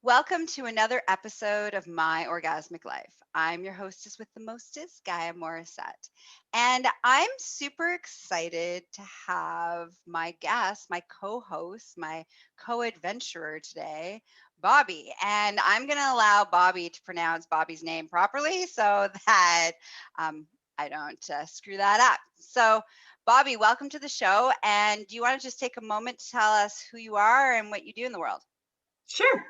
Welcome to another episode of My Orgasmic Life. I'm your hostess with the mostest, Gaia Morrissette. And I'm super excited to have my guest, my co-host, my co-adventurer today, Bobbi. And I'm going to allow Bobbi to pronounce Bobbi's name properly so that I don't screw that up. So, Bobbi, welcome to the show. And do you want to just take a moment to tell us who you are and what you do in the world? Sure.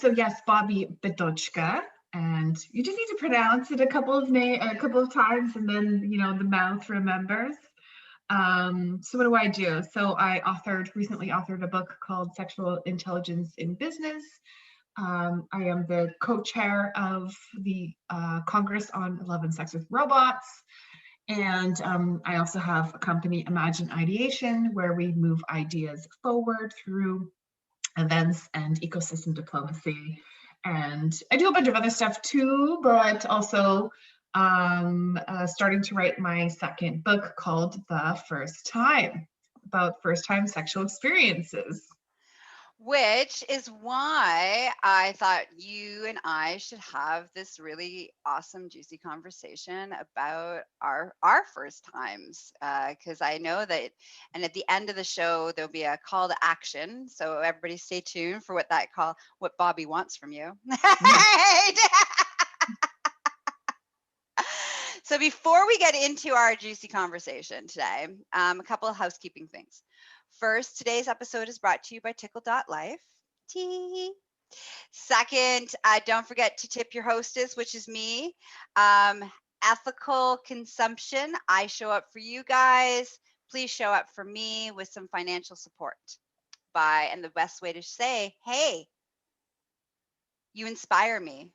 So yes, Bobbi Bidochka, and you just need to pronounce it a couple of times, and then the mouth remembers. So what do? So I recently authored a book called Sexual Intelligence in Business. I am the co-chair of the Congress on Love and Sex with Robots. And I also have a company, Imagine Ideation, where we move ideas forward through events and ecosystem diplomacy. And I do a bunch of other stuff too, but also starting to write my second book called The First Time, about first-time sexual experiences. Which is why I thought you and I should have this really awesome, juicy conversation about our first times. Because I know that, and at the end of the show, there'll be a call to action. So everybody stay tuned for what Bobbi wants from you. So before we get into our juicy conversation today, a couple of housekeeping things. First, today's episode is brought to you by Tickle.life. Tee. Second, don't forget to tip your hostess, which is me. Ethical consumption. I show up for you guys. Please show up for me with some financial support. And the best way to say, hey, you inspire me,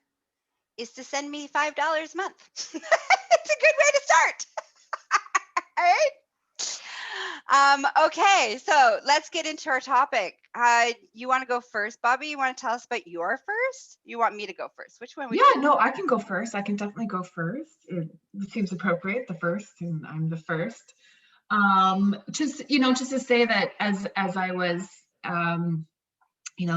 is to send me $5 a month. It's a good way to start. All right. Okay, so let's get into our topic. You want to go first, Bobbi? You want to tell us about your first? You want me to go first? Which one would you? No, I can go first. I can definitely go first. It seems appropriate, the first, and I'm the first. Just to say that as I was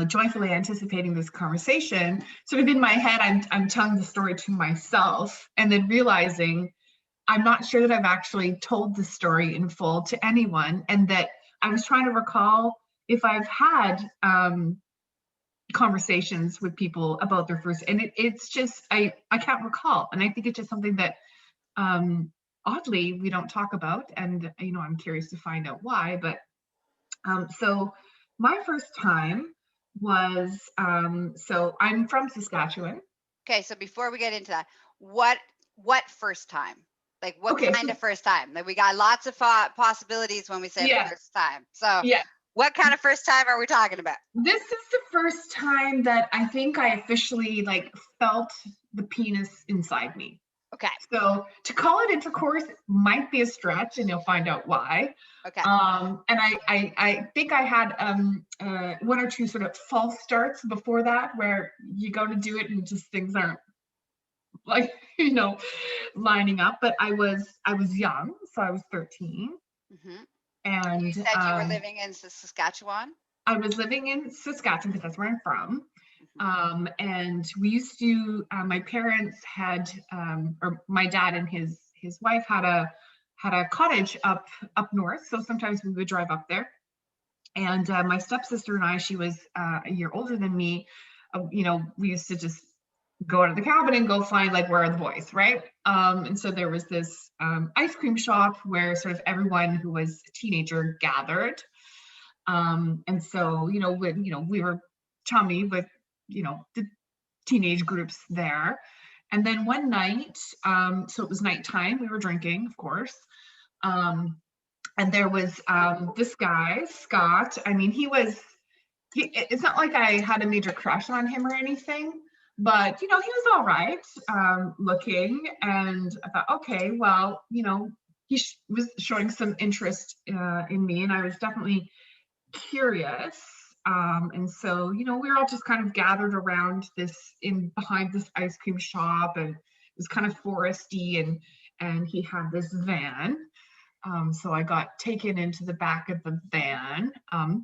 joyfully anticipating this conversation, sort of in my head, I'm telling the story to myself, and then realizing I'm not sure that I've actually told the story in full to anyone, and that I was trying to recall if I've had conversations with people about their first, and it's just I can't recall, and I think it's just something that oddly we don't talk about, and I'm curious to find out why. But so my first time was so I'm from Saskatchewan. Okay, so before we get into that, what first time? Like what kind of first time? Like we got lots of possibilities when we say the first time. So what kind of first time are we talking about? This is the first time that I think I officially felt the penis inside me. Okay. So to call it intercourse might be a stretch, and you'll find out why. Okay. And I think I had one or two sort of false starts before that, where you go to do it and just things aren't lining up. But I was young, so I was 13. Mm-hmm. And you said you were living in Saskatchewan? I was living in Saskatchewan because that's where I'm from. And we used to, my parents had, or my dad and his wife had a cottage up north. So sometimes we would drive up there. And my stepsister and I, she was a year older than me. We used to just go out of the cabin and go find where are the boys, right? And so there was this ice cream shop where sort of everyone who was a teenager gathered. And so, we were chummy with, the teenage groups there. And then one night, so it was nighttime, we were drinking, of course. And there was this guy, Scott. I mean, it's not like I had a major crush on him or anything, but, he was all right looking. And I thought, okay, well, he was showing some interest in me, and I was definitely curious. And so, we were all just kind of gathered around behind this ice cream shop, and it was kind of foresty, and he had this van. So I got taken into the back of the van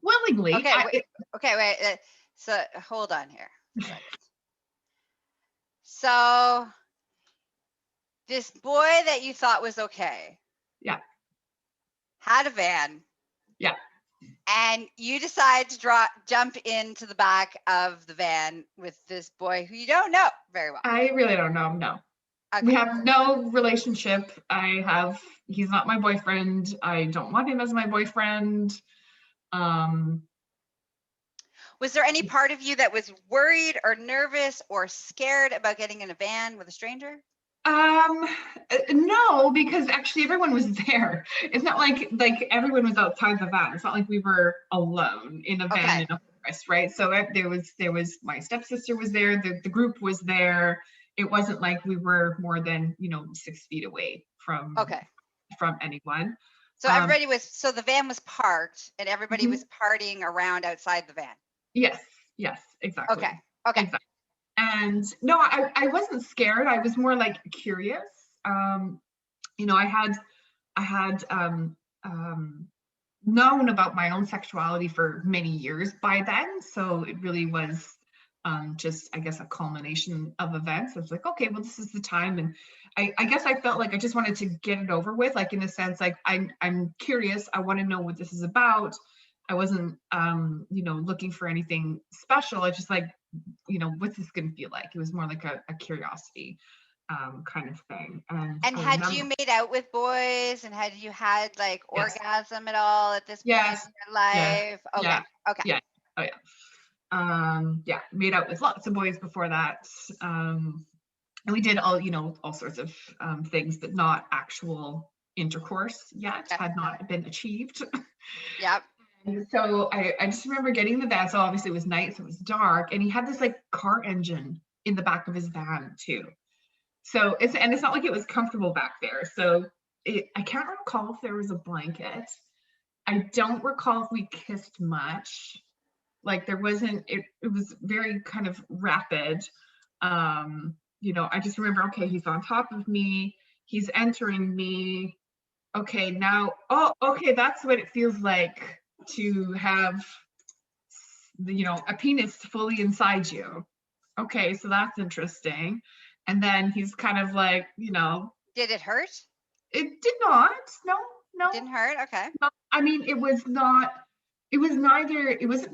willingly. Okay, wait. So hold on here. Right. So this boy that you thought was okay. Yeah. Had a van. Yeah. And you decide to jump into the back of the van with this boy who you don't know very well. I really don't know. No. Okay. We have no relationship. He's not my boyfriend. I don't want him as my boyfriend. Was there any part of you that was worried or nervous or scared about getting in a van with a stranger? No, because actually everyone was there. It's not like everyone was outside the van. It's not like we were alone in a van in a forest, right? So there was my stepsister was there. The group was there. It wasn't like we were more than 6 feet away from anyone. So so the van was parked and everybody was partying around outside the van. Yes, exactly. Okay. Exactly. And no, I wasn't scared. I was more like curious. I had known about my own sexuality for many years by then. So it really was just, I guess, a culmination of events. I was like, okay, well, this is the time. And I guess I felt like I just wanted to get it over with, like in a sense, like I'm curious. I want to know what this is about. I wasn't, looking for anything special. I just like, what's this going to feel like? It was more like a curiosity kind of thing. And had you made out with boys, and had you had like orgasm at all at this point in your life? Yeah. Okay. Yeah. Okay. Yeah. Oh yeah. Made out with lots of boys before that. And we did all sorts of things, but not actual intercourse yet, had not been achieved. Yep. And so I just remember getting in the van. So obviously it was night, so it was dark, and he had this like car engine in the back of his van too. So it's not like it was comfortable back there. So I can't recall if there was a blanket. I don't recall if we kissed much. Like there wasn't. It was very kind of rapid. I just remember, okay, he's on top of me. He's entering me. Okay, now, okay, that's what it feels like to have, a penis fully inside you. Okay, so that's interesting. And then he's kind of like, Did it hurt? It did not. No. It didn't hurt? Okay. No, I mean, it wasn't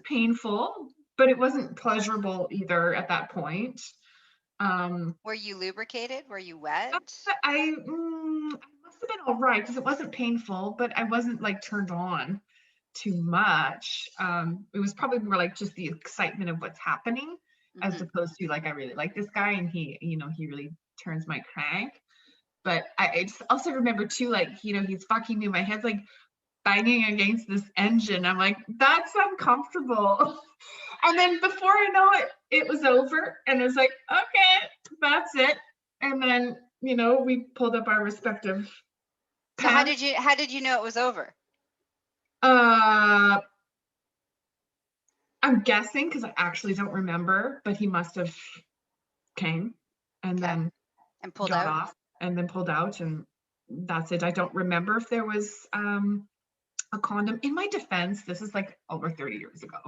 painful, but it wasn't pleasurable either at that point. Were you lubricated? Were you wet? I must have been all right because it wasn't painful, but I wasn't like turned on too much. It was probably more like just the excitement of what's happening, as opposed to like I really like this guy and he really turns my crank. But I just also remember too, like he's fucking me. My head's like banging against this engine. I'm like, that's uncomfortable. And then before I know it, it was over, and it was like, okay, that's it. And then we pulled up our respective. So how did you know it was over? I'm guessing because I actually don't remember, but he must have came and then pulled got out off and then pulled out, and that's it. I don't remember if there was a condom. In my defense, this is like over 30 years ago.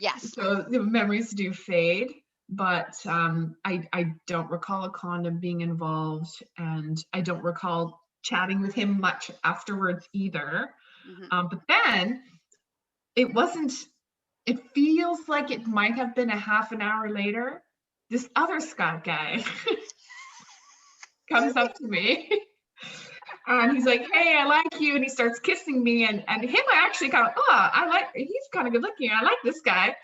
Yes. So the memories do fade, but I don't recall a condom being involved, and I don't recall chatting with him much afterwards either. But then it feels like it might have been a half an hour later. This other Scott guy comes up to me and he's like, hey, I like you. And he starts kissing me, and him, I actually kind of, he's kind of good looking. I like this guy.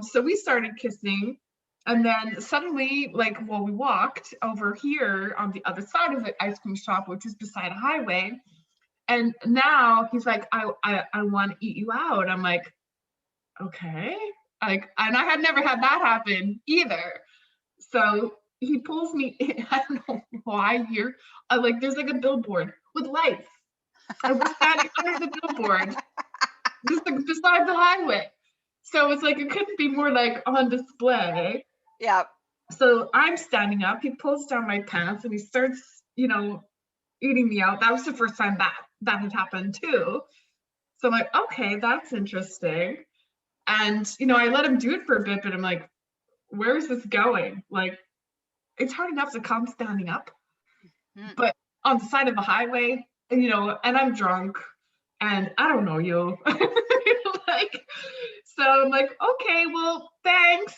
So we started kissing. And then suddenly, we walked over here on the other side of the ice cream shop, which is beside a highway. And now he's like, I want to eat you out. I'm like, okay. And I had never had that happen either. So he pulls me in. I don't know why here. There's like a billboard with lights. I was standing under the billboard, just beside the highway. So it's like it couldn't be more like on display. Yeah. So I'm standing up. He pulls down my pants and he starts, eating me out. That was the first time that had happened too. So I'm like, okay, that's interesting. And I let him do it for a bit, but I'm like, where is this going? Like, it's hard enough to come standing up, but on the side of the highway, you know, and I'm drunk and I don't know you. Like, so I'm like, okay, well, thanks.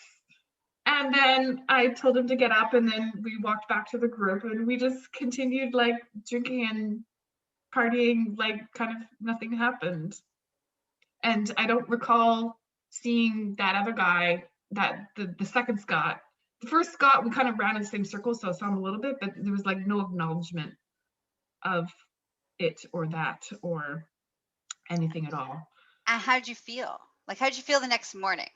And then I told him to get up, and then we walked back to the group, and we just continued like drinking and partying like kind of nothing happened. And I don't recall seeing that other guy, that the second Scott. The first Scott, we kind of ran in the same circle, so I saw him a little bit, but there was like no acknowledgement of it or that or anything at all. And how did you feel? Like, how did you feel the next morning?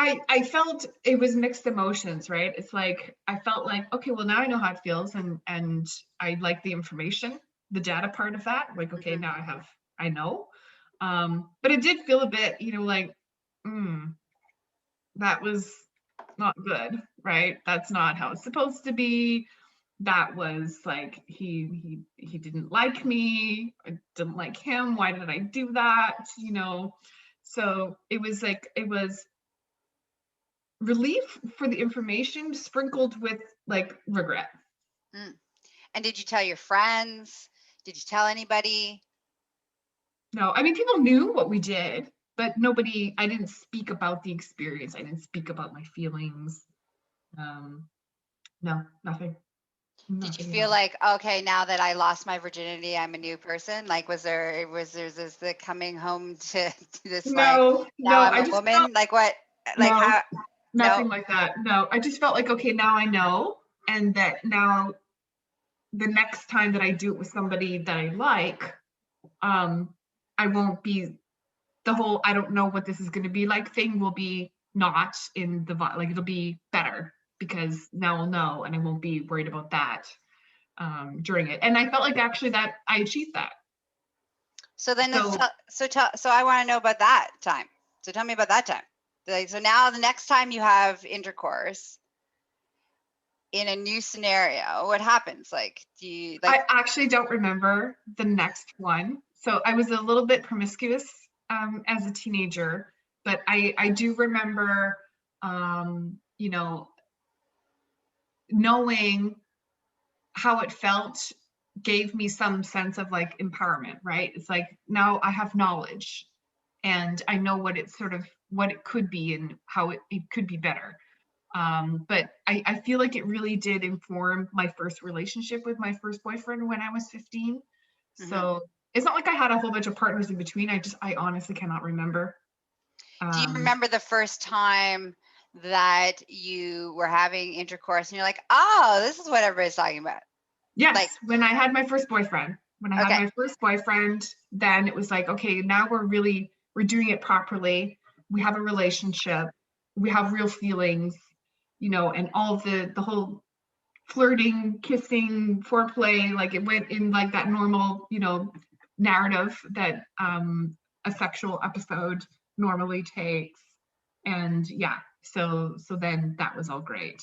I felt it was mixed emotions, right? It's like I felt like, okay, well, now I know how it feels, and I like the information, the data part of that. Like, okay, now I know. But it did feel a bit, you know, like, that was not good, right? That's not how it's supposed to be. That was like he didn't like me. I didn't like him. Why did I do that? You know, so it was like it was relief for the information sprinkled with like regret. And did you tell your friends? Did you tell anybody? No, I mean, people knew what we did, but nobody, I didn't speak about the experience. I didn't speak about my feelings. No, nothing. Did you Nothing feel else. like, okay, now that I lost my virginity, I'm a new person? Like, was there this the coming home to this, like, No, now no, I'm I a just felt, woman? Like, what, like, no, how? No. nothing like that. No, I just felt like, okay, now I know. And that now the next time that I do it with somebody that I like, I won't be the whole, I don't know what this is going to be like thing will be not in the, like, it'll be better because now I'll know and I won't be worried about that during it. And I felt like actually that I achieved that. So then so I want to know about that time. So tell me about that time. Like, so now the next time you have intercourse in a new scenario, what happens? Like, do you like? I actually don't remember the next one. So I was a little bit promiscuous as a teenager, but I do remember, you know, knowing how it felt gave me some sense of like empowerment, right? It's like now I have knowledge and I know what it's sort of what it could be and how it could be better. But I feel like it really did inform my first relationship with my first boyfriend when I was 15. So it's not like I had a whole bunch of partners in between. I honestly cannot remember. Do you remember the first time that you were having intercourse and you're like, oh, this is what everybody's talking about? Yes, Like, when I had my first boyfriend. When I had my first boyfriend, then it was like, okay, now we're doing it properly. We have a relationship. We have real feelings, you know, and all of the whole flirting, kissing, foreplay, like it went in like that normal, you know, narrative that a sexual episode normally takes. And yeah, so then that was all great.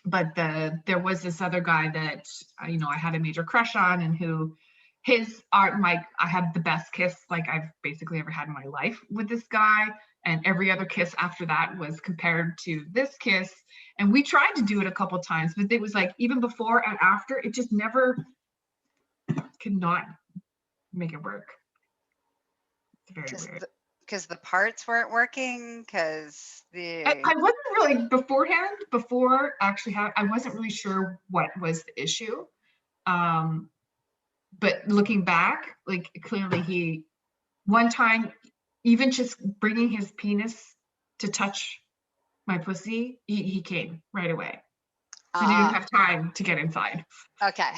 But there was this other guy that you know I had a major crush on, and who his art, I had the best kiss like I've basically ever had in my life with this guy, and every other kiss after that was compared to this kiss. And we tried to do it a couple times, but it was like even before and after, it just never could not make it work. It's very weird. Because the parts weren't working, because I wasn't really before actually I wasn't really sure what was the issue. But looking back, like clearly he one time even just bringing his penis to touch my pussy, he came right away. So he didn't have time to get inside. Okay.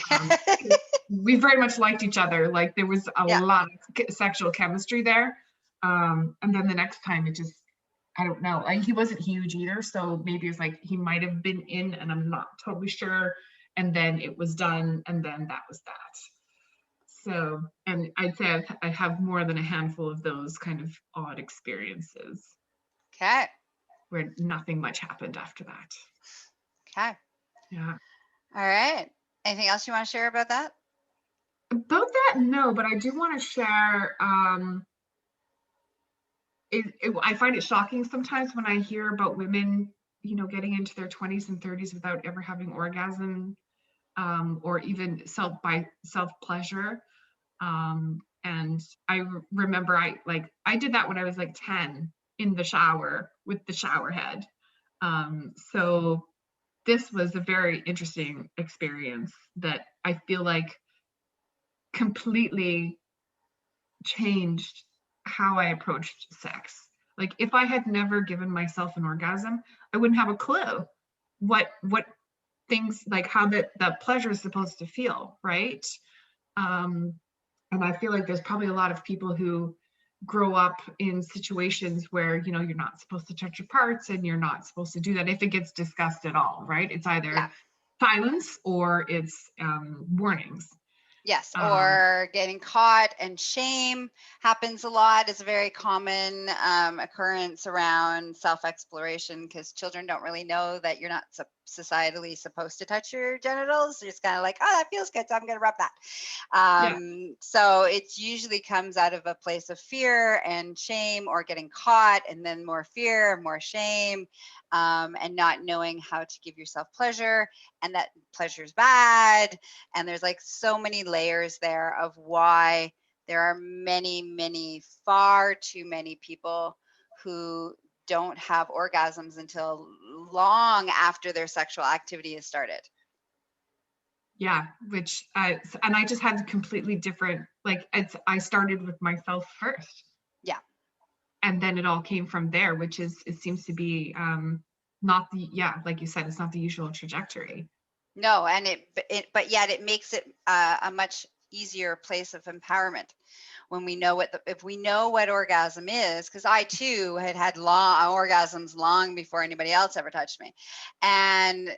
We very much liked each other. Like there was a lot of sexual chemistry there. And then the next time it just, I don't know. Like he wasn't huge either. So maybe it's like he might have been in and I'm not totally sure. And then it was done. And then that was that. So, and I'd say I have more than a handful of those kind of odd experiences. Okay. Where nothing much happened after that. Okay. Yeah. All right. Anything else you want to share about that? About that, no, but I do want to share I find it shocking sometimes when I hear about women, getting into their 20s and 30s without ever having orgasm, or even self pleasure. And I remember I did that when I was like 10 in the shower with the shower head. So this was a very interesting experience that I feel like completely changed how I approached sex. Like if I had never given myself an orgasm, I wouldn't have a clue what things, like how the pleasure is supposed to feel, right? And I feel like there's probably a lot of people who grow up in situations where, you're not supposed to touch your parts and you're not supposed to do that if it gets discussed at all, right? It's either silence or it's warnings. Yes, or getting caught, and shame happens a lot. It's a very common occurrence around self-exploration, because children don't really know that you're not societally supposed to touch your genitals. They're just kind of like, oh, that feels good, so I'm going to rub that. So it usually comes out of a place of fear and shame, or getting caught, and then more fear, more shame, and not knowing how to give yourself pleasure, and that pleasure is bad. And there's like so many layers there of why there are many, far too many people who don't have orgasms until long after their sexual activity has started. Yeah, and I just had a completely different, I started with myself first. Yeah. And then it all came from there, which it seems to be not like you said, it's not the usual trajectory. No, and but yet it makes it a much easier place of empowerment when we know if we know what orgasm is, because I too had long orgasms long before anybody else ever touched me, and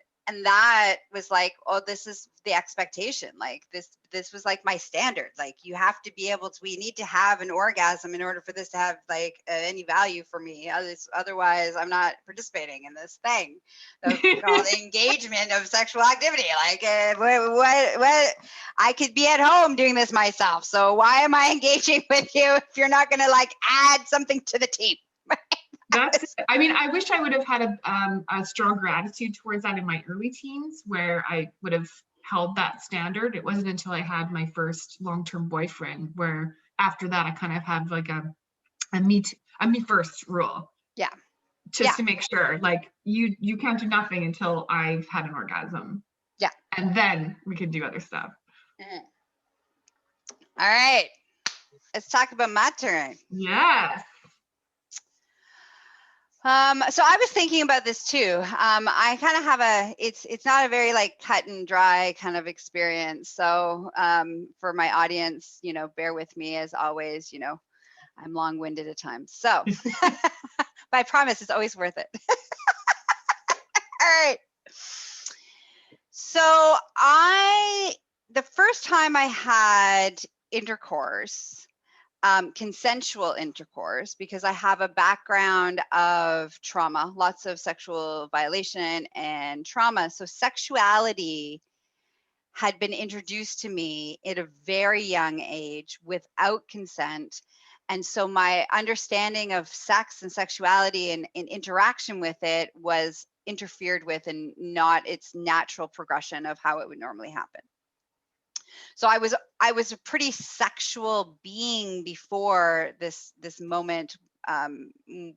that was like, oh, this is the expectation. Like this was like my standard. Like you have to be able to. We need to have an orgasm in order for this to have like any value for me. Otherwise, I'm not participating in this thing. That's called engagement of sexual activity. Like what? I could be at home doing this myself. So why am I engaging with you if you're not going to like add something to the team? I mean, I wish I would have had a stronger attitude towards that in my early teens, where I would have held that standard. It wasn't until I had my first long-term boyfriend where after that I kind of had like a me first rule. Yeah. Just to make sure, like you can't do nothing until I've had an orgasm. Yeah. And then we can do other stuff. All right. Let's talk about my turn. Yes. So I was thinking about this too. I kind of have it's not a very like cut and dry kind of experience. So for my audience, bear with me as always, I'm long-winded at times. So, but I promise it's always worth it. All right. So the first time I had intercourse, consensual intercourse, because I have a background of trauma, lots of sexual violation and trauma. So sexuality had been introduced to me at a very young age without consent. And so my understanding of sex and sexuality and interaction with it was interfered with and not its natural progression of how it would normally happen. So I was a pretty sexual being before this moment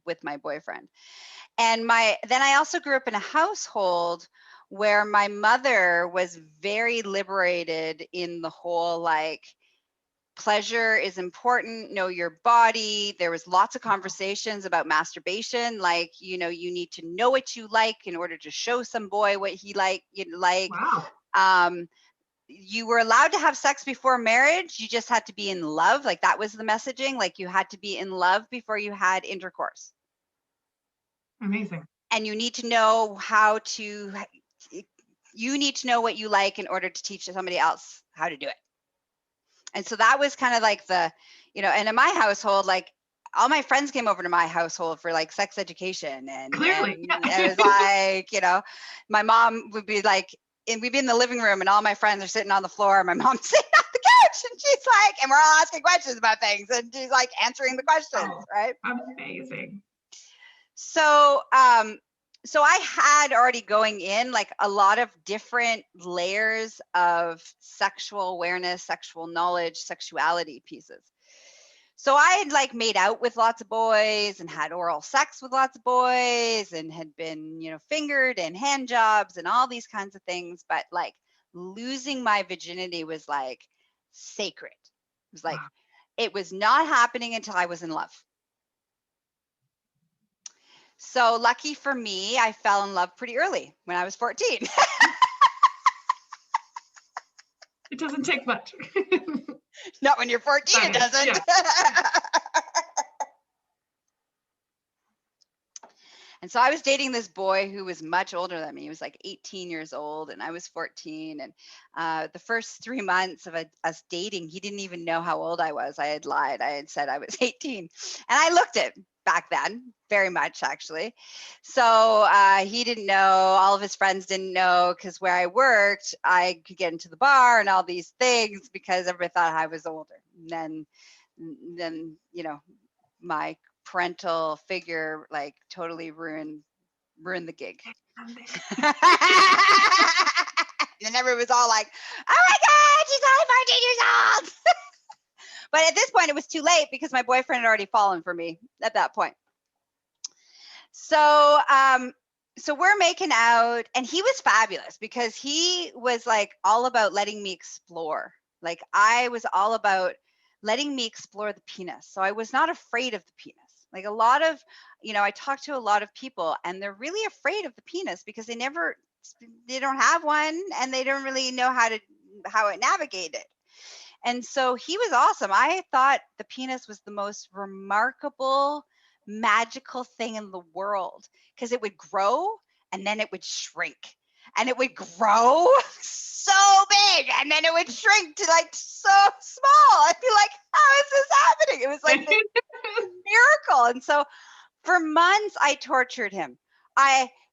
with my boyfriend. And then I also grew up in a household where my mother was very liberated in the whole like pleasure is important, know your body. There was lots of conversations about masturbation, like you need to know what you like in order to show some boy what he like. Wow. You were allowed to have sex before marriage. You just had to be in love. Like that was the messaging. Like you had to be in love before you had intercourse. Amazing. And you need to know you need to know what you like in order to teach somebody else how to do it. And so that was kind of like and in my household, like all my friends came over to my household for like sex education. And, Clearly, yeah. it was like, my mom would be like, and we'd be in the living room and all my friends are sitting on the floor. My mom's sitting on the couch And she's like, and we're all asking questions about things, and she's like answering the questions, Oh, right? amazing. So, so I had already going in like a lot of different layers of sexual awareness, sexual knowledge, sexuality pieces. So I had like made out with lots of boys and had oral sex with lots of boys and had been, fingered and hand jobs and all these kinds of things. But like losing my virginity was like sacred. It was like, Wow. it was not happening until I was in love. So lucky for me, I fell in love pretty early when I was 14. It doesn't take much. Not when you're 14, it doesn't. Yeah. And so I was dating this boy who was much older than me. He was like 18 years old and I was 14. And the first 3 months of us dating, he didn't even know how old I was. I had lied. I had said I was 18. And I looked it back then, very much actually. So he didn't know. All of his friends didn't know because where I worked, I could get into the bar and all these things because everybody thought I was older. And then my parental figure like totally ruined the gig. And everyone was all like, oh my God, she's only 14 years old. But at this point it was too late because my boyfriend had already fallen for me at that point. So so we're making out and he was fabulous because he was like all about letting me explore. Like I was all about letting me explore the penis. So I was not afraid of the penis. Like a lot of, I talk to a lot of people and they're really afraid of the penis because they don't have one and they don't really know how it navigate it. And so he was awesome. I thought the penis was the most remarkable, magical thing in the world because it would grow and then it would shrink. And it would grow so big and then it would shrink to like so small. I'd be like, how is this happening? It was like this miracle. And so for months I tortured him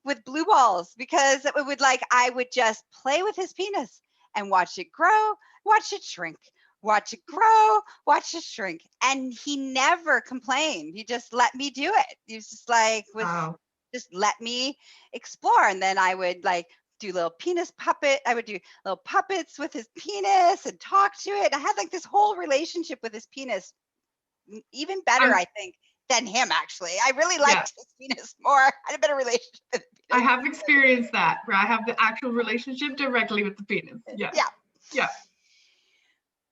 with blue balls because it would like I would just play with his penis and watch it grow, watch it shrink, watch it grow, watch it shrink. And he never complained. He just let me do it. He was just like just let me explore. And then I would like do little penis puppet. I would do little puppets with his penis and talk to it. I had like this whole relationship with his penis, even better, I think, than him actually. I really liked his penis more. I had a better relationship with the penis. I have experienced that where I have the actual relationship directly with the penis. Yeah.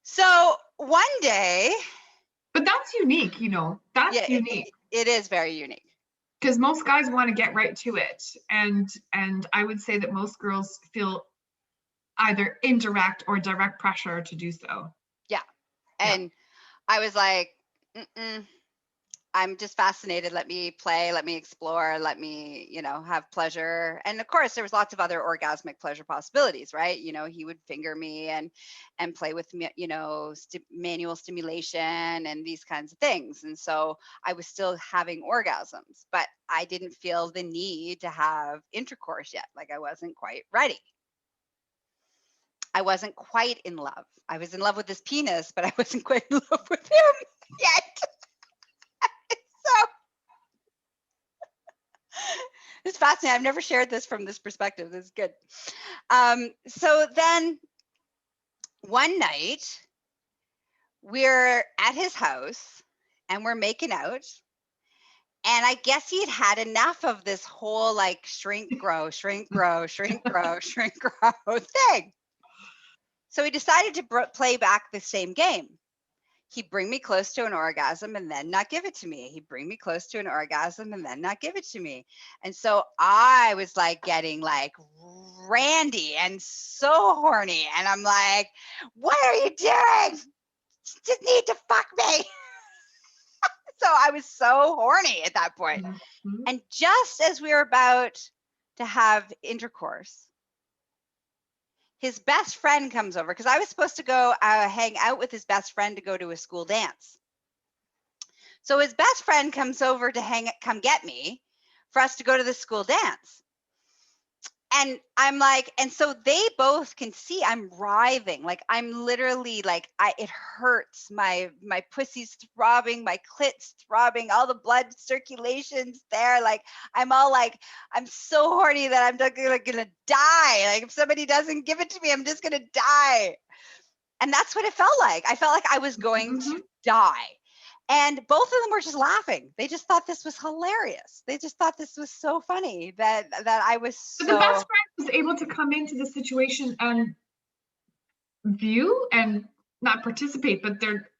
So one day. But that's unique, That's unique. It is very unique. Because most guys want to get right to it. And I would say that most girls feel either indirect or direct pressure to do so. Yeah. And I was like, I'm just fascinated. Let me play, let me explore, let me, have pleasure. And of course, there was lots of other orgasmic pleasure possibilities, right? He would finger me and play with me, manual stimulation and these kinds of things. And so I was still having orgasms, but I didn't feel the need to have intercourse yet. Like I wasn't quite ready. I wasn't quite in love. I was in love with his penis, but I wasn't quite in love with him yet. So it's fascinating. I've never shared this from this perspective. This is good. So then one night we're at his house and we're making out. And I guess he'd had enough of this whole like shrink, grow, shrink, grow, shrink, grow, shrink, grow thing. So he decided to play back the same game. He'd bring me close to an orgasm and then not give it to me. He'd bring me close to an orgasm and then not give it to me. And so I was like getting like randy and so horny. And I'm like, what are you doing? You just need to fuck me. So I was so horny at that point. Mm-hmm. And just as we were about to have intercourse, his best friend comes over because I was supposed to go hang out with his best friend to go to a school dance. So his best friend comes over to come get me for us to go to the school dance. And I'm like, and so they both can see I'm writhing. Like I'm literally like, it hurts. My pussy's throbbing, my clit's throbbing, all the blood circulation's there. Like I'm all like, I'm so horny that I'm gonna die. Like if somebody doesn't give it to me, I'm just gonna die. And that's what it felt like. I felt like I was going to die. And both of them were just laughing. They just thought this was hilarious. They just thought this was so funny that I was so. But the best friend was able to come into the situation and view and not participate, but they're.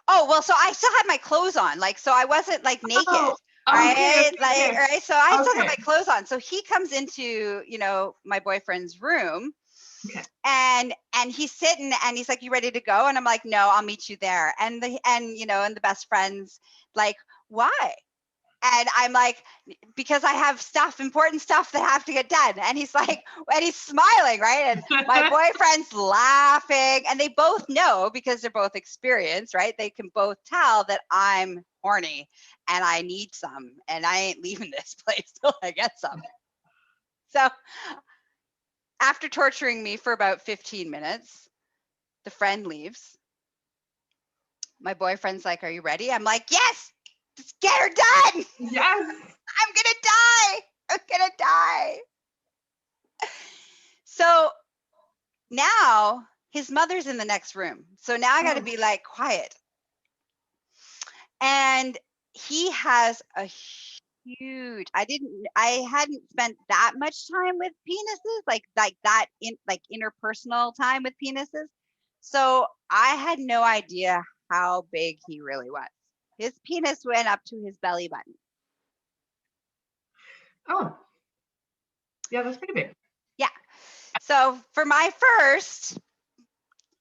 Oh, well, so I still had my clothes on. Like, so I wasn't like naked. Oh, right? Okay. Like, right. So I still had my clothes on. So he comes into, my boyfriend's room. Okay. And he's sitting and he's like, "You ready to go?" And I'm like, "No, I'll meet you there." And the best friends like, "Why?" And I'm like, "Because I have important stuff that have to get done." And he's like, and he's smiling, right? And my boyfriend's laughing, and they both know because they're both experienced, right? They can both tell that I'm horny and I need some, and I ain't leaving this place till I get some. So after torturing me for about 15 minutes, the friend leaves. My boyfriend's like, "Are you ready?" I'm like, "Yes, just get her done." Yes. I'm going to die. I'm going to die. So now his mother's in the next room. So now I got to be like quiet. And he has a huge, I hadn't spent that much time with penises, like that interpersonal time with penises. So I had no idea how big he really was. His penis went up to his belly button. Oh, yeah, that's pretty big. Yeah. So for my first,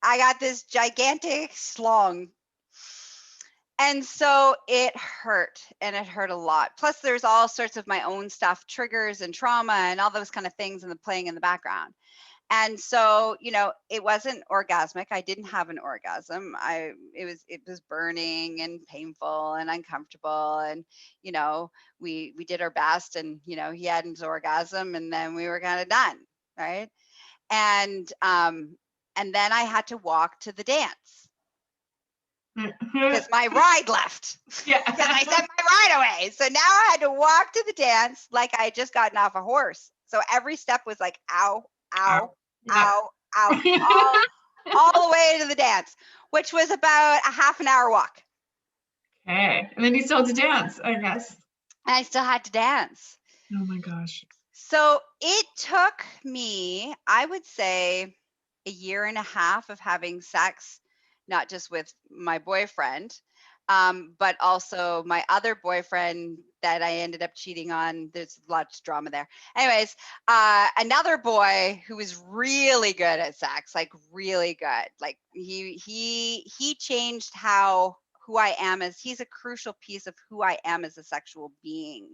I got this gigantic schlong. And so it hurt, and it hurt a lot. Plus there's all sorts of my own stuff, triggers and trauma and all those kind of things playing in the background. And so, it wasn't orgasmic. I didn't have an orgasm. It was burning and painful and uncomfortable. And, we did our best, and, he had his orgasm, and then we were kind of done. Right. And then I had to walk to the dance because my ride left. Yeah. Because I sent my ride away. So now I had to walk to the dance like I had just gotten off a horse. So every step was like, ow, ow, ow, ow, all the way to the dance, which was about a half an hour walk. Okay. And then you still had to dance, I guess. And I still had to dance. Oh my gosh. So it took me, I would say, a year and a half of having sex, not just with my boyfriend, but also my other boyfriend that I ended up cheating on. There's lots of drama there. Anyways, another boy who was really good at sex, like really good. Like he changed who I am he's a crucial piece of who I am as a sexual being.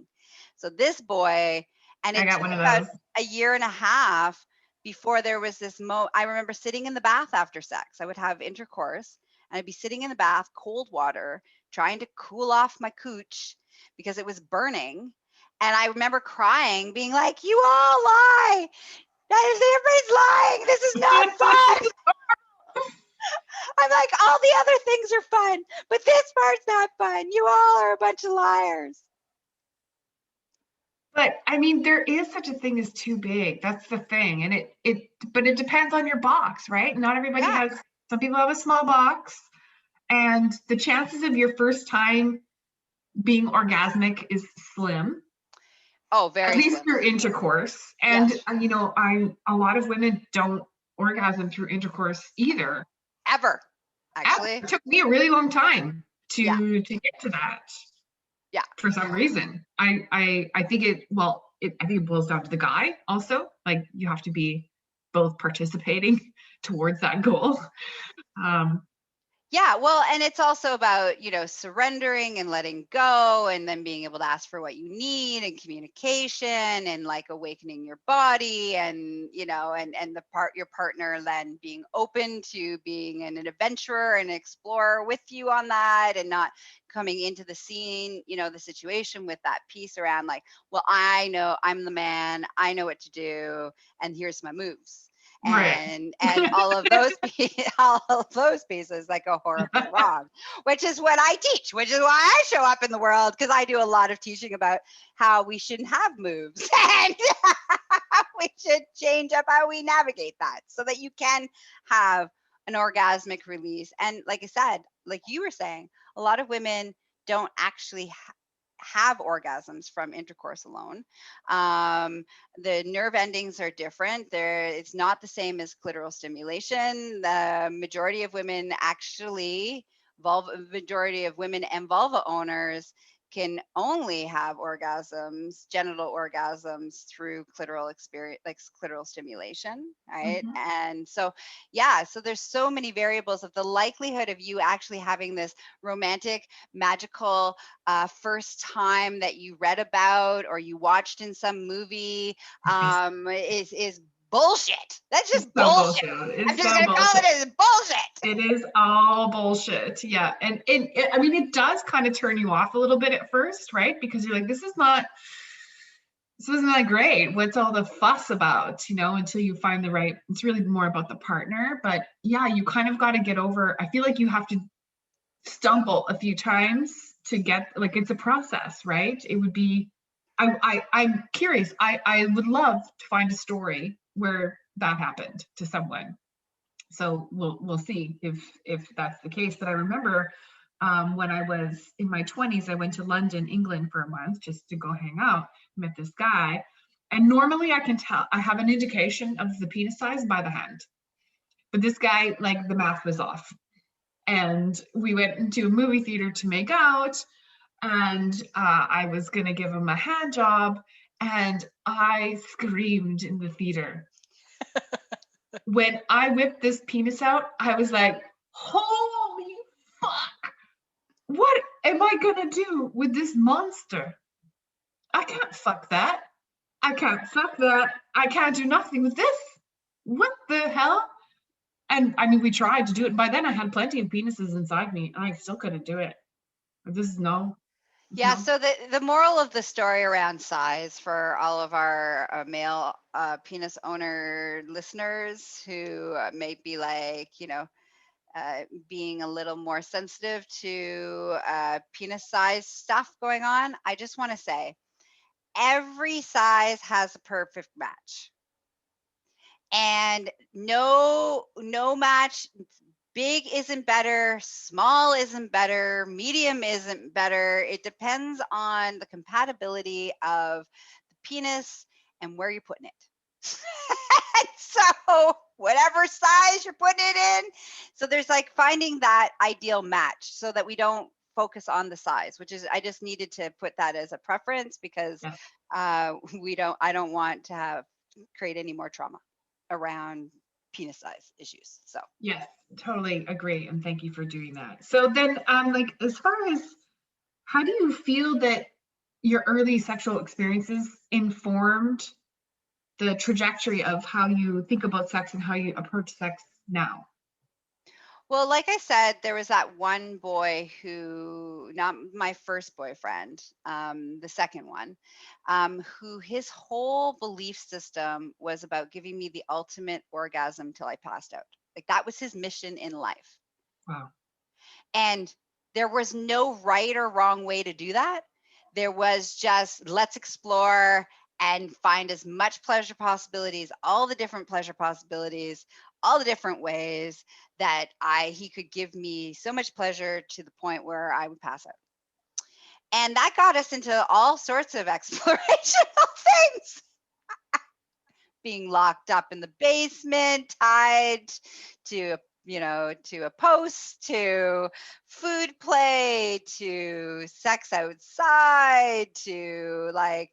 So this boy, and it took about a year and a half before there was this I remember sitting in the bath after sex. I would have intercourse, and I'd be sitting in the bath, cold water, trying to cool off my cooch because it was burning. And I remember crying, being like, "You all lie. Everybody's lying. This is not fun." I'm like, all the other things are fun, but this part's not fun. You all are a bunch of liars. But I mean, there is such a thing as too big. That's the thing. And but it depends on your box, right? Not everybody has, some people have a small box, and the chances of your first time being orgasmic is slim. Oh, very At least slim. through intercourse. And, a lot of women don't orgasm through intercourse either. Ever, actually. It took me a really long time to get to that. Yeah. For some reason. I think it boils down to the guy also. Like you have to be both participating towards that goal. Yeah, well, and it's also about, surrendering and letting go, and then being able to ask for what you need, and communication, and like awakening your body, and and your partner then being open to being an adventurer and explorer with you on that, and not coming into the scene, the situation with that piece around like, well, I know I'm the man, I know what to do, and here's my moves. Right. And all of those all of those pieces that go horribly wrong, which is what I teach, which is why I show up in the world, because I do a lot of teaching about how we shouldn't have moves and we should change up how we navigate that so that you can have an orgasmic release. And like I said, like you were saying, a lot of women don't actually have orgasms from intercourse alone. The nerve endings are different. It's not the same as clitoral stimulation. The majority of women actually, majority of women and vulva owners can only have orgasms, genital orgasms, through clitoral experience, like clitoral stimulation, right? Mhm. And so, yeah, so there's so many variables of the likelihood of you actually having this romantic, magical first time that you read about or you watched in some movie is bullshit. That's It's just so bullshit. bullshit. I'm It's just so gonna call bullshit. it as bullshit. It is all bullshit. Yeah. And I mean, it does kind of turn you off a little bit at first, right? Because you're like, this isn't that great. What's all the fuss about, until you find the right, it's really more about the partner. But yeah, you kind of got to get over, I feel like you have to stumble a few times to get, like, it's a process, right? It would be, I'm curious. I would love to find a story where that happened to someone. So we'll see if that's the case. But I remember when I was in my 20s, I went to London, England for a month just to go hang out. Met this guy, and normally I can tell, I have an indication of the penis size by the hand. But this guy, like, the math was off, and we went into a movie theater to make out, and I was gonna give him a hand job, and I screamed in the theater. When I whipped this penis out, I was like, holy fuck, what am I gonna do with this monster? I can't fuck that. I can't fuck that. I can't do nothing with this. What the hell? And I mean, we tried to do it. And by then I had plenty of penises inside me, and I still couldn't do it. This is no. Yeah, so the moral of the story around size for all of our male penis owner listeners who may be like, being a little more sensitive to penis size stuff going on, I just want to say every size has a perfect match. And no match, big isn't better, small isn't better, medium isn't better. It depends on the compatibility of the penis and where you're putting it. So whatever size you're putting it in. So there's like finding that ideal match so that we don't focus on the size, which is, I just needed to put that as a preference because Yeah. I don't want to create any more trauma around penis size issues. So Yes, totally agree. And thank you for doing that. So then, like, as far as how do you feel that your early sexual experiences informed the trajectory of how you think about sex and how you approach sex now? well, like I said, there was that one boy who, not my first boyfriend, the second one, who his whole belief system was about giving me the ultimate orgasm till I passed out. Like that was his mission in life. Wow. And there was no right or wrong way to do that. There was just let's explore and find as much pleasure possibilities, all the different pleasure possibilities, all the different ways that he could give me so much pleasure to the point where I would pass out. And that got us into all sorts of explorational things. Being locked up in the basement, tied to to a post, to food play, to sex outside, to like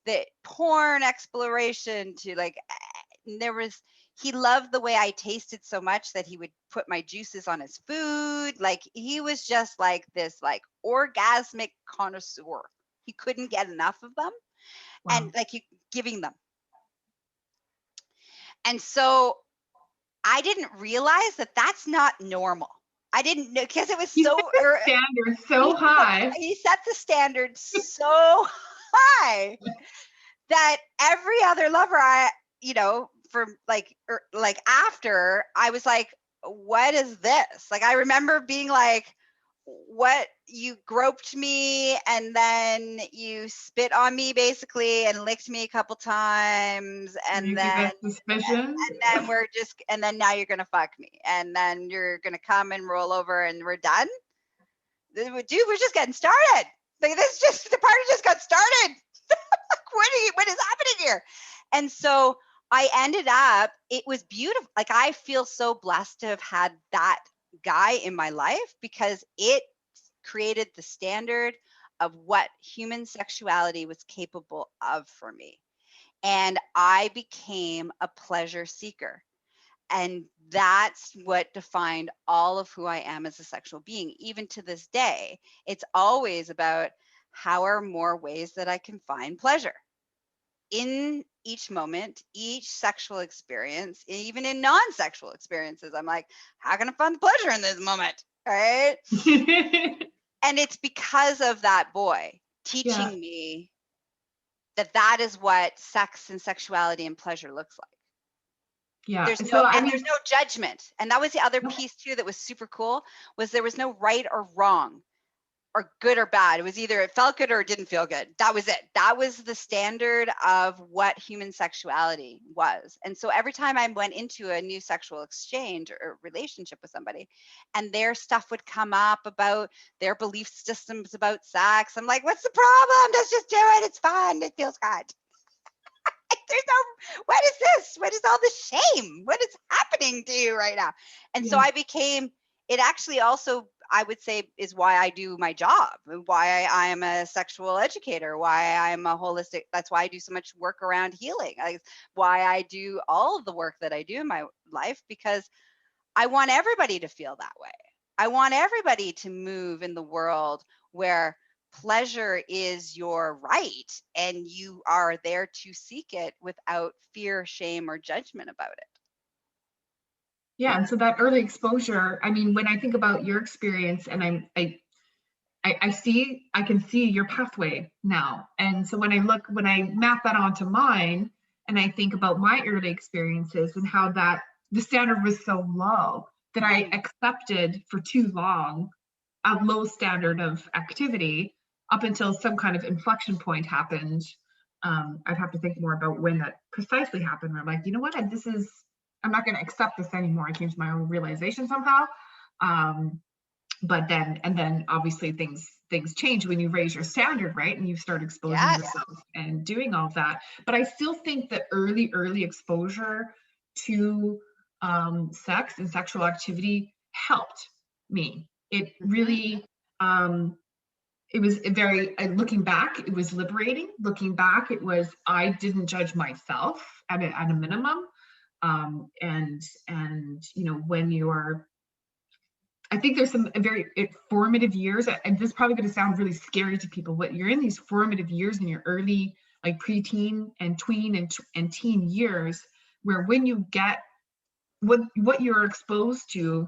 the porn exploration, to like there was He loved the way I tasted so much that he would put my juices on his food. Like he was just like this like orgasmic connoisseur. He couldn't get enough of them, and Wow. like you giving them. And so I didn't realize that that's not normal. I didn't know because it was You set so the standard so he high. he set the standard so high that every other lover I, for like like after I was like, what is this? Like I remember being like, what, you groped me and then you spit on me basically and licked me a couple times You give us suspicion. and we're just and then now you're gonna fuck me and then you're gonna come and roll over and we're done. Dude, we're just getting started. Like this just the party just got started. What is happening here? And so I ended up, it was beautiful. Like I feel so blessed to have had that guy in my life because it created the standard of what human sexuality was capable of for me. And I became a pleasure seeker. And that's what defined all of who I am as a sexual being. Even to this day, it's always about how are more ways that I can find pleasure in each moment, each sexual experience, even in non-sexual experiences. I'm like, how can I find the pleasure in this moment? Right. And it's because of that boy Yeah. teaching me that that is what sex and sexuality and pleasure looks like. Yeah. There's no So I and mean, there's no judgment. And that was the other no, piece too that was super cool, was there was no right or wrong or good or bad. It was either it felt good or it didn't feel good. That was it. That was the standard of what human sexuality was. And so every time I went into a new sexual exchange or relationship with somebody and their stuff would come up about their belief systems about sex, I'm like, what's the problem? Let's just do it. It's fun. It feels good. There's no, what is this? What is all this shame? What is happening to you right now? And so yeah. I became, it actually also, I would say, is why I do my job, why I am a sexual educator, why I'm a holistic, that's why I do so much work around healing, why I do all of the work that I do in my life, because I want everybody to feel that way. I want everybody to move in the world where pleasure is your right and you are there to seek it without fear, shame, or judgment about it. Yeah. And so that early exposure, I mean, when I think about your experience and I can see your pathway now. And so when I map that onto mine and I think about my early experiences and how that the standard was so low that I accepted for too long a low standard of activity up until some kind of inflection point happened. I'd have to think more about when that precisely happened. Where I'm like, you know what, I'm not going to accept this anymore. I came to my own realization somehow. But then obviously things change when you raise your standard, right? And you start exposing Yes. yourself and doing all of that. But I still think that early exposure to sex and sexual activity helped me. It Mhm. really it was very looking back, it was liberating. Looking back, it was I didn't judge myself at a minimum. And when you're I think there's some very formative years, and this is probably going to sound really scary to people, but you're in these formative years in your early, like preteen and tween and teen years, where when you get what you're exposed to,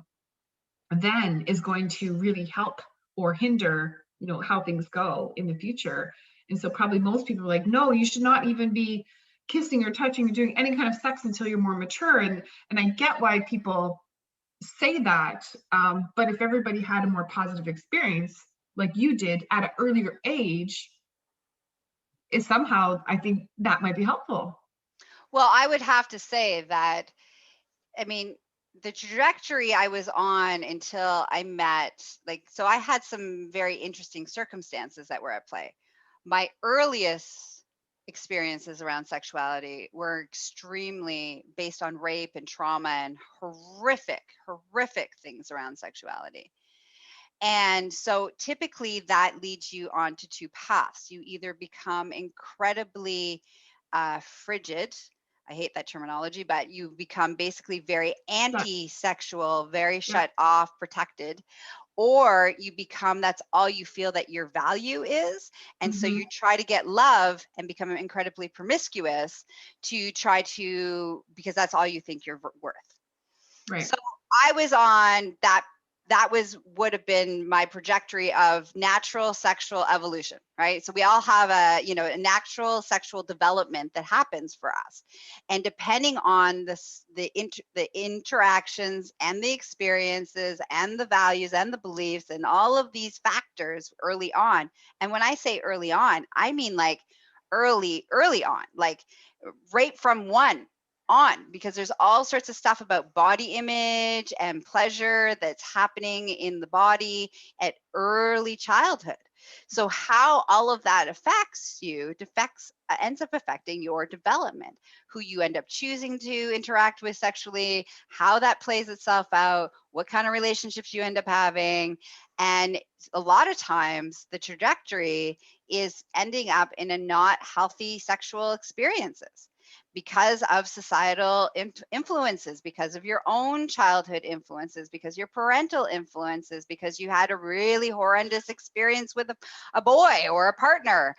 then is going to really help or hinder, how things go in the future. And so probably most people are like, no, you should not even be kissing or touching or doing any kind of sex until you're more mature. And I get why people say that, but if everybody had a more positive experience like you did at an earlier age, is somehow I think that might be helpful. Well, I would have to say that, I mean, the trajectory I was on until I met, like, so I had some very interesting circumstances that were at play. My earliest experiences around sexuality were extremely based on rape and trauma and horrific things around sexuality. And so typically that leads you on to two paths. You either become incredibly frigid, I hate that terminology, but you become basically very But anti-sexual, very yeah. shut off, protected, or you become, that's all you feel that your value is. And so Hmm. you try to get love and become incredibly promiscuous to try to, because that's all you think you're worth. Right. So I was on that. That was would have been my trajectory of natural sexual evolution, right? So we all have a natural sexual development that happens for us, and depending on the interactions and the experiences and the values and the beliefs and all of these factors early on. And when I say early on, I mean like early on, like right from one on, because there's all sorts of stuff about body image and pleasure that's happening in the body at early childhood. So how all of that affects you ends up affecting your development, who you end up choosing to interact with sexually, how that plays itself out, what kind of relationships you end up having. And a lot of times the trajectory is ending up in a not healthy sexual experiences because of societal influences, because of your own childhood influences, because your parental influences, because you had a really horrendous experience with a boy or a partner,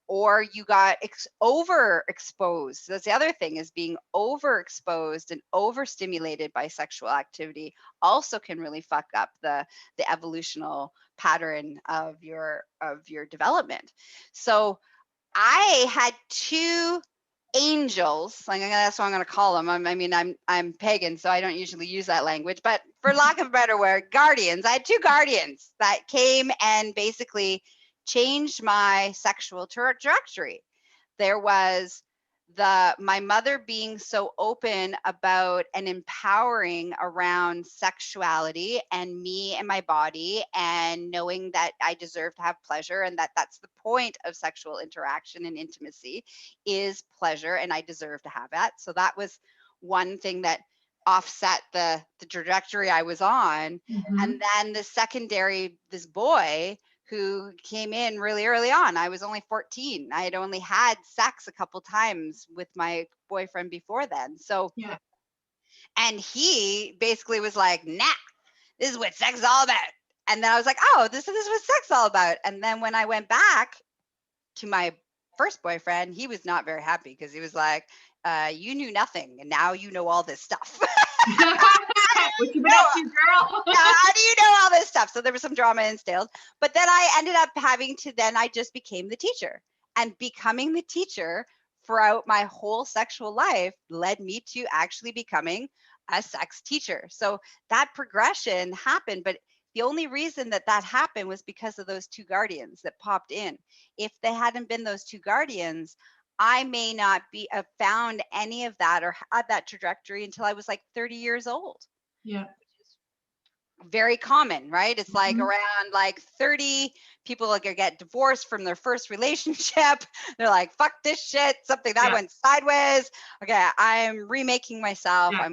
or you got overexposed. That's the other thing, is being overexposed and overstimulated by sexual activity also can really fuck up the evolutional pattern of your development. So I had two angels, like that's what I'm going to call them. I'm pagan, so I don't usually use that language, but for lack of a better word, guardians. I had two guardians that came and basically changed my sexual trajectory. There was my mother being so open about and empowering around sexuality and me and my body, and knowing that I deserve to have pleasure, and that that's the point of sexual interaction and intimacy is pleasure, and I deserve to have that. So that was one thing that offset the trajectory I was on. And Hmm. then the secondary, this boy who came in really early on. I was only 14. I had only had sex a couple times with my boyfriend before then. So, Yeah. and he basically was like, nah, this is what sex is all about. And then I was like, oh, this is what sex is all about. And then when I went back to my first boyfriend, he was not very happy, because he was like, you knew nothing, and now you know all this stuff. What you been up to, girl? How do you know all this stuff? So there was some drama instilled, but then I ended up I just became the teacher, and becoming the teacher throughout my whole sexual life led me to actually becoming a sex teacher. So that progression happened, but the only reason that happened was because of those two guardians that popped in. If they hadn't been those two guardians, I may not be found any of that or had that trajectory until I was like 30 years old. Yeah. Very common, right? It's like Hmm. around like 30, people like get divorced from their first relationship. They're like, fuck this shit, something that Yeah. went sideways. Okay, I'm remaking myself. Yeah.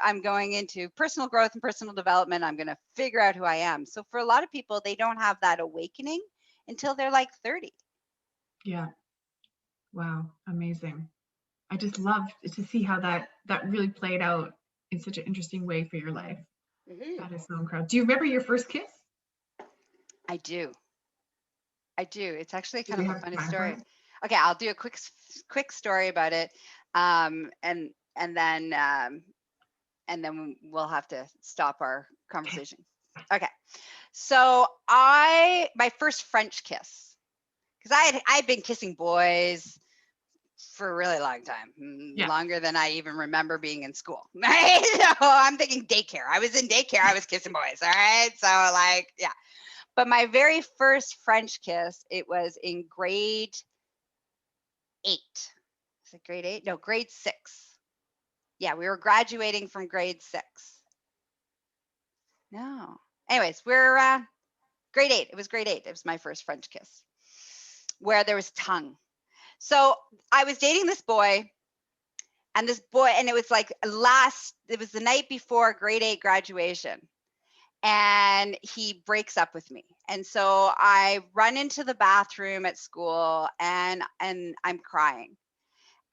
I'm going into personal growth and personal development. I'm going to figure out who I am. So for a lot of people, they don't have that awakening until they're like 30. Yeah. Wow. Amazing. I just love to see how that really played out in such an interesting way for your life. Mhm. That is so incredible. Do you remember your first kiss? I do. I do. It's actually Do kind we of a have funny time for story. it? Okay, I'll do a quick story about it, um, and and then um, and then we'll have to stop our Okay. conversation. Okay, so my first French kiss, because I had been kissing boys for a really long time, Yeah. longer than I even remember being in school. Right? So I'm thinking daycare. I was in daycare. I was kissing boys. All right. So like, yeah. But my very first French kiss, it was in grade 8. Is it grade 8? No, grade 6. Yeah, we were graduating from grade 6. No. Anyways, we're grade 8. It was grade 8. It was my first French kiss where there was tongue. So I was dating this boy, and it was like it was the night before grade 8 graduation. And he breaks up with me. And so I run into the bathroom at school, and I'm crying.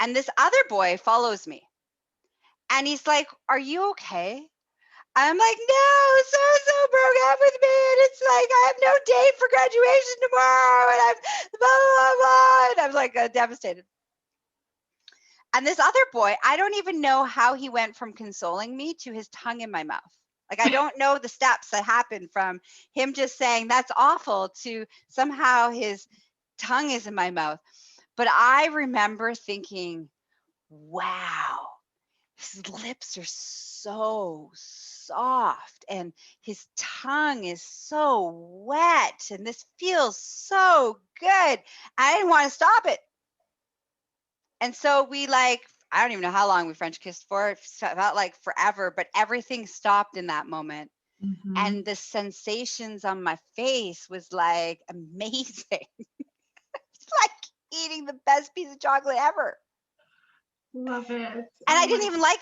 And this other boy follows me. And he's like, "Are you okay?" I'm like, "No, so broke up with me. And it's like, I have no date for graduation tomorrow. And I'm blah, blah, blah." And I'm like devastated. And this other boy, I don't even know how he went from consoling me to his tongue in my mouth. Like, I don't know the steps that happened from him just saying, "That's awful," to somehow his tongue is in my mouth. But I remember thinking, wow, his lips are so soft and his tongue is so wet and this feels so good. I didn't want to stop it. And so we like, I don't even know how long we French kissed for. It felt like forever, but everything stopped in that moment. Mm-hmm. And the sensations on my face was like amazing. It's like eating the best piece of chocolate ever. Love it. And I didn't even like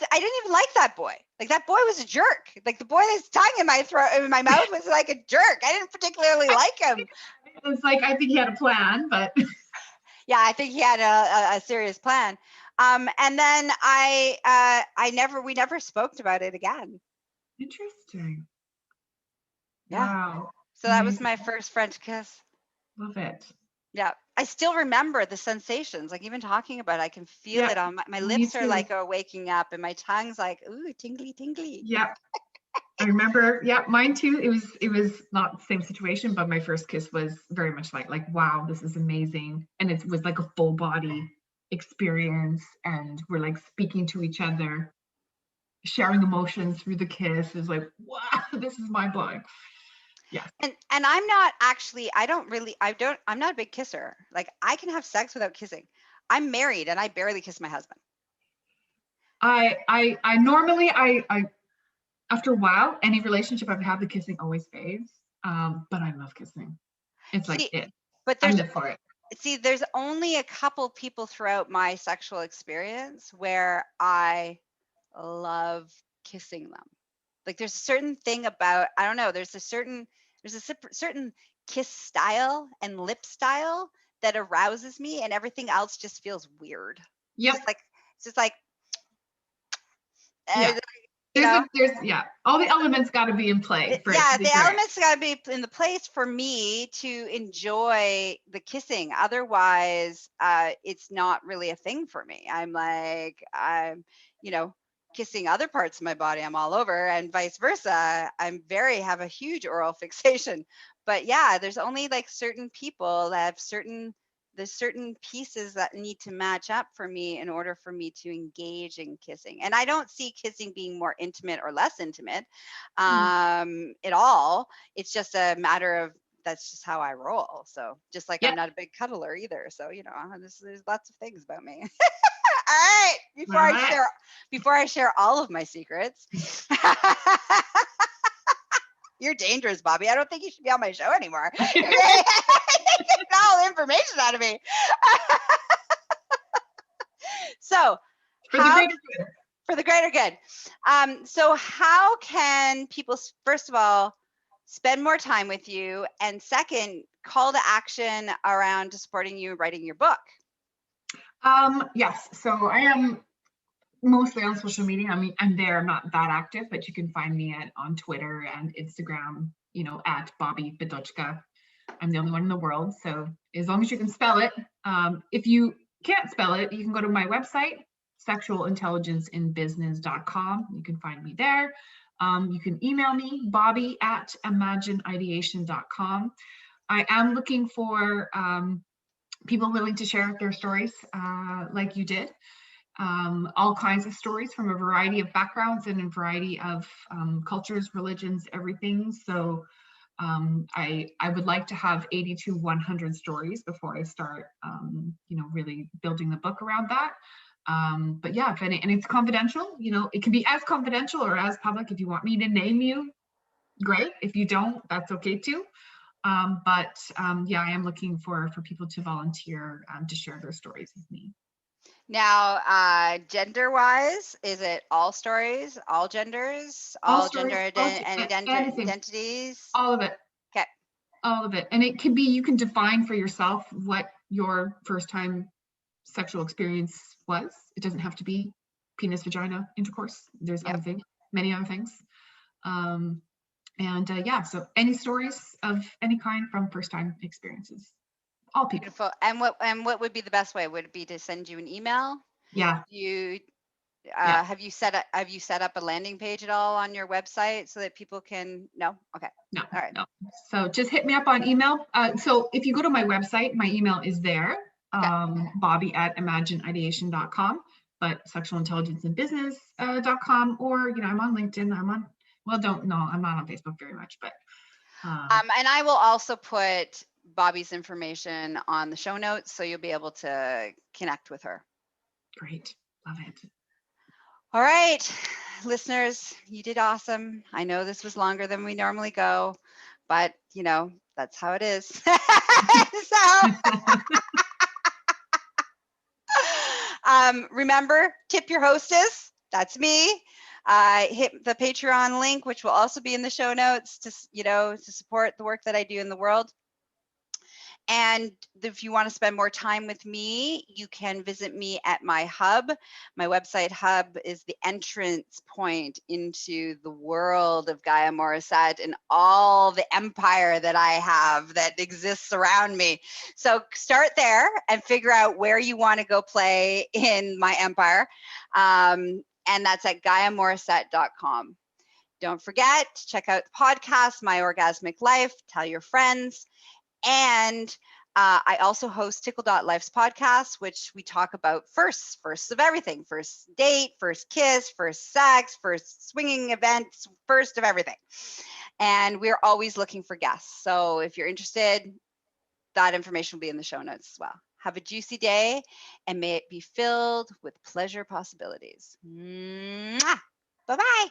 that boy. Like, that boy was a jerk. Like, the boy that's tongue in my throat, in my mouth, was like a jerk. I didn't particularly like him. It's like, I think he had a plan, but yeah, I think he had a serious plan. And then we never spoke about it again. Interesting. Yeah. Wow. So that was my first French kiss. Love it. Yeah. I still remember the sensations. Like, even talking about it, I can feel it on my lips are like waking up and my tongue's like, ooh, tingly, tingly. Yeah. I remember, mine too. It was not the same situation, but my first kiss was very much like, wow, this is amazing. And it was like a full body experience. And we're like speaking to each other, sharing emotions through the kiss. It was like, wow, this is mind blowing. Yeah. And I'm not actually, I'm not a big kisser. Like, I can have sex without kissing. I'm married and I barely kiss my husband. I normally, after a while, any relationship I've had, the kissing always fades. But I love kissing. It's like it. But I live for it. See, there's only a couple people throughout my sexual experience where I love kissing them. Like, there's a certain thing about, I don't know, there's a certain kiss style and lip style that arouses me, and everything else just feels weird. Yep. It's just like yeah. There's all the elements got to be in play. The elements got to be in the place for me to enjoy the kissing. Otherwise, it's not really a thing for me. I'm kissing other parts of my body, I'm all over, and vice versa. Have a huge oral fixation. But yeah, there's only like certain people that have there's certain pieces that need to match up for me in order for me to engage in kissing. And I don't see kissing being more intimate or less intimate at all. It's just a matter of, that's just how I roll. So just like I'm not a big cuddler either. So, there's lots of things about me. All right. Before I share all of my secrets, you're dangerous, Bobbi. I don't think you should be on my show anymore. You're getting all the information out of me. So, for the greater good. For the greater good. So how can people, first of all, spend more time with you, and second, call to action around supporting you writing your book? Yes. So I am mostly on social media. I mean, I'm there. I'm not that active, but you can find me on Twitter and Instagram, at Bobbi Bidochka. I'm the only one in the world. So as long as you can spell it. If you can't spell it, you can go to my website, sexualintelligenceinbusiness.com. You can find me there. You can email me, bobbi@imagineideation.com. I am looking for people willing to share their stories like you did. All kinds of stories from a variety of backgrounds and a variety of cultures, religions, everything. So I would like to have 80 to 100 stories before I start, really building the book around that. But yeah, and it's confidential, it can be as confidential or as public. If you want me to name you, great. If you don't, that's okay too. I am looking for people to volunteer to share their stories with me. Now, gender-wise, is it all stories, all genders, all gender identities? All of it. Okay. All of it. And it can be, you can define for yourself what your first time sexual experience was. It doesn't have to be penis vagina intercourse. There's Yep. other things, many other things. Yeah, so any stories of any kind from first time experiences, all people. Beautiful. And what would be the best way? Would it be to send you an email? Yeah, You yeah, have you set up a landing page at all on your website so that people can? No. Okay. no, All right. no. So just hit me up on email. So if you go to my website, my email is there, Okay. Bobbi@imagineideation.com, but sexualintelligenceandbusiness.com, or, I'm on LinkedIn. I'm not on Facebook very much, but. And I will also put Bobbi's information on the show notes, so you'll be able to connect with her. Great. Love it. All right, listeners, you did awesome. I know this was longer than we normally go, but that's how it is. Remember, tip your hostess. That's me. Hit the Patreon link, which will also be in the show notes, to support the work that I do in the world. And if you want to spend more time with me, you can visit me at my hub. My website hub is the entrance point into the world of Gaia Morrissette and all the empire that I have that exists around me. So start there and figure out where you want to go play in my empire. And that's at GaiaMorrissette.com. Don't forget to check out the podcast, My Orgasmic Life. Tell your friends. And I also host Tickle.life's podcast, which we talk about firsts of everything: first date, first kiss, first sex, first swinging events, first of everything. And we're always looking for guests. So if you're interested, that information will be in the show notes as well. Have a juicy day, and may it be filled with pleasure possibilities. Mwah! Bye-bye.